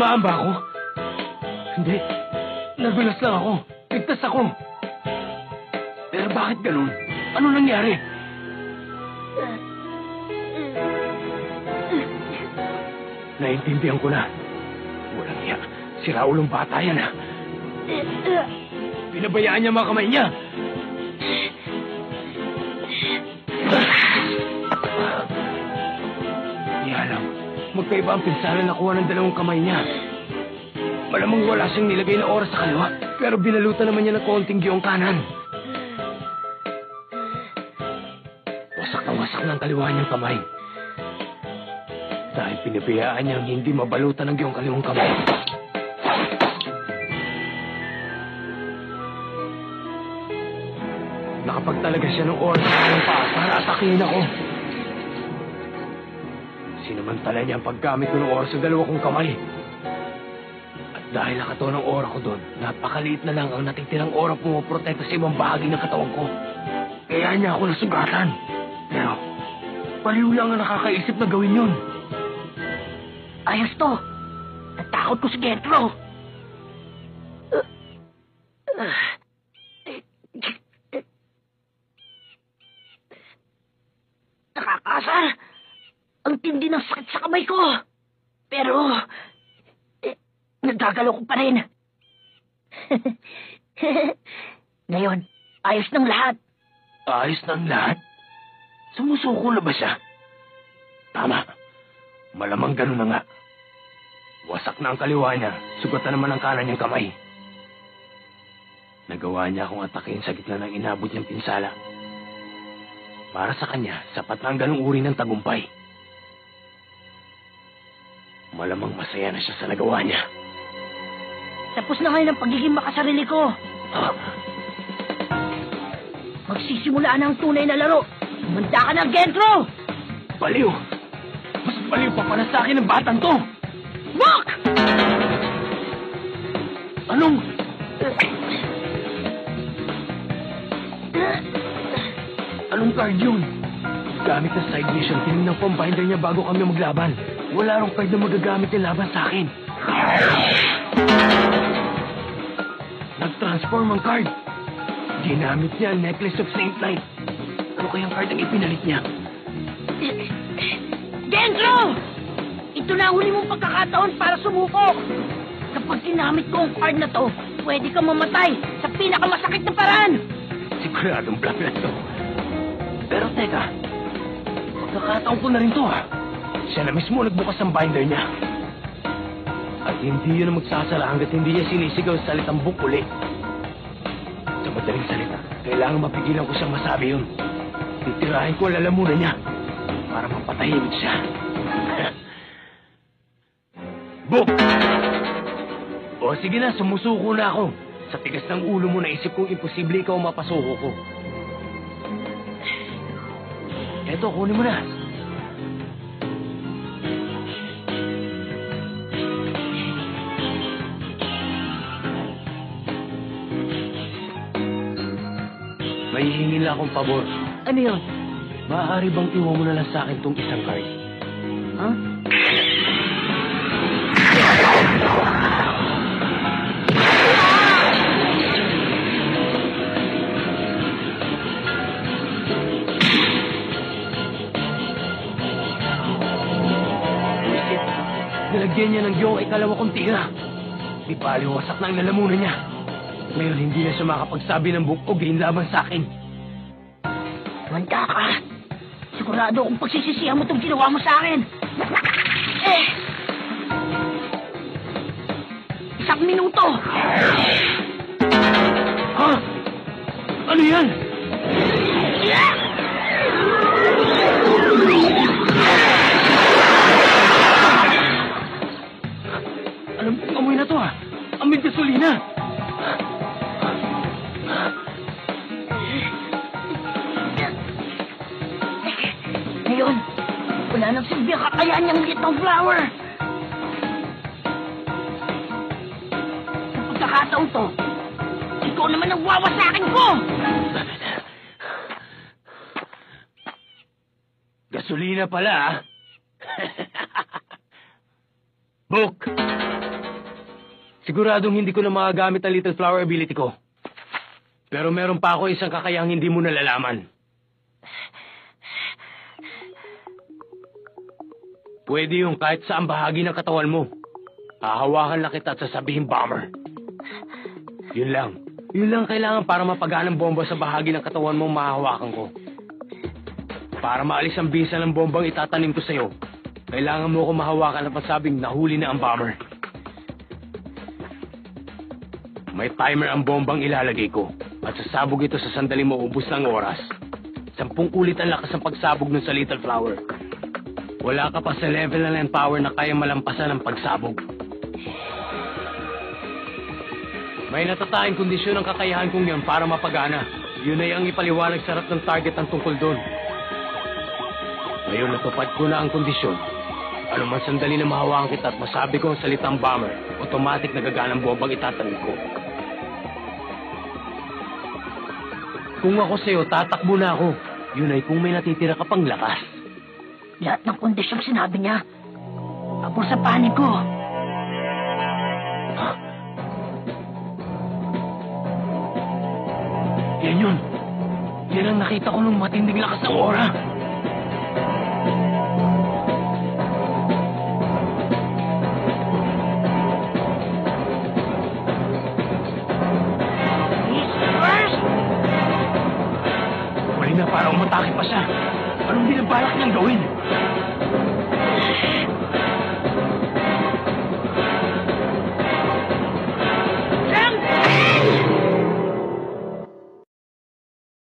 Tinamaan ba ako? Hindi. Nagulas lang ako. Ligtas ako. Pero bakit ganun? Ano nangyari? Naintindihan ko na. Walang iya. Siraulong bata yan, ha? Pinabayaan niya mga kamay niya. Di alam. Magkaiba ang pinsala na kuha ng dalawang kamay niya. Malamang wala siyang nilagay na oras sa kaliwa. Pero binalutan naman niya ng konting giyong kanan. Wasak na wasak ng kaliwa niyang kamay. Dahil pinabayaan niyang hindi mabalutan ng giyong kaliwang kamay. Nakapagtalaga siya ng oras sa kanyang paa para atakihin ako. Sinamantala niya ang paggamit ko ng oras sa dalawa kong kamay. At dahil nakato ng oras ko doon, napakaliit na lang ang natitirang oras pumoprotekta sa ibang bahagi ng katawan ko. Kaya niya ako nasugatan. Pero, baliw lang ang nakakaisip na gawin yun. Ayos to. Natakot ko si Gentro. Nakakasar. Ang tindi ng sakit sa kamay ko. Pero, nagagalaw ko pa rin. Ngayon, ayos ng lahat. Ayos ng lahat? Sumusuko na ba siya? Tama. Malamang ganun na nga. Wasak na ang kaliwa niya, sugatan naman ang kanan niyang kamay. Nagawa niya akong atakin sa gitna ng inabot niyang pinsala. Para sa kanya, sapat na ang ganung uri ng tagumpay. Malamang masaya na siya sa nagawa niya. Tapos na ngayon ang pagiging makasarili ko. Magsisimula na ang tunay na laro. Manda ka na, Gentro! Baliw! Mas baliw pa pala sa akin ang batang to! Bok! Anong... Anong card yun? Gamit na side mission, tinignan ko ang binder niya bago kami maglaban. Wala rong card na magagamit niya laban sa akin. Nag-transform ang card. Ginamit niya ang Necklace of Saint Light. Ano kayang card ang ipinalit niya? Gentro! Ito na huli mong pagkakataon para sumuko. Kapag ginamit ko ang card na to, pwede kang mamatay sa pinakamasakit na paraan. Siguradong black na to. Pero teka, pagkakataon ko na rin to, ha? Siya na mismo nagbukas ng binder niya. At hindi yun ang magsasara hanggat hindi niya sinisigaw sa salitang book uli. Sa madaling salita, kailangan mapigilan ko siyang masabi yun. Titirahin ko ang lalamunan niya para mapatahimik siya. Book! O sige na, sumusuko na ako. Sa tigas ng ulo mo, naisip kong imposible ikaw mapasuko ko. Eto, kunin mo na. May hihingin lang akong pabor. Ano yun? Maaari bang iwan mo na lang sa akin tong isang card? Huh? Nilagyan niya ng giyong ikalawa kong tira. Di pa aliwasak na ang lalamunan niya. Ngayon hindi na siya makapagsabi ng book o game laban sa akin. Manda ka. Sigurado kung pagsisisihan mo itong ginawa mo sa akin. Isang minuto. Ha? Ano yan? Anong amoy na to, ha? Amoy gasolina. Ngayon, wala nang silbi ang kakayaan niyang litong flower. Sa pagkakataon to, ikaw naman ang wawasakin ko! Gasolina pala, ha? Book! Siguradong hindi ko na magagamit ang Little Flower ability ko. Pero meron pa ako isang kakayahang hindi mo nalalaman. Pwede yung kahit saan bahagi ng katawan mo. Hahawakan lang kita at sasabihin, Bomber. Yun lang. Yun lang kailangan para mapagaan ang bomba sa bahagi ng katawan mo mahahawakan ko. Para maalis ang bisa ng bombang itatanim ko sa'yo, kailangan mo ko mahawakan at masabing nahuli na ang Bomber. May timer ang bombang ilalagay ko at sasabog ito sa sandaling maubos ng oras. 10 ulit ang lakas ng pagsabog nun sa Little Flower. Wala ka pa sa level na land power na kaya malampasan ang pagsabog. May natatayang kondisyon ang kakayahan kong yan para mapagana. Yun ay ang ipaliwanag sa harap ng target ang tungkol doon. Ngayon natupad ko na ang kondisyon. Ano man sandali na mahawakan kita at masabi ko ang salitang Bomber, automatic nagagana ang bombang itatanim ko. Kung ako sa'yo, tatakbo na ako. Yun ay kung may natitira ka pang lakas. Lahat ng kondisyong sinabi niya, abor sa panig ko. Ha? Yan yun. Yan ang nakita ko nung matinding lakas ng aura. Wali na para umatake pa siya. Anong binabalak niyang gawin?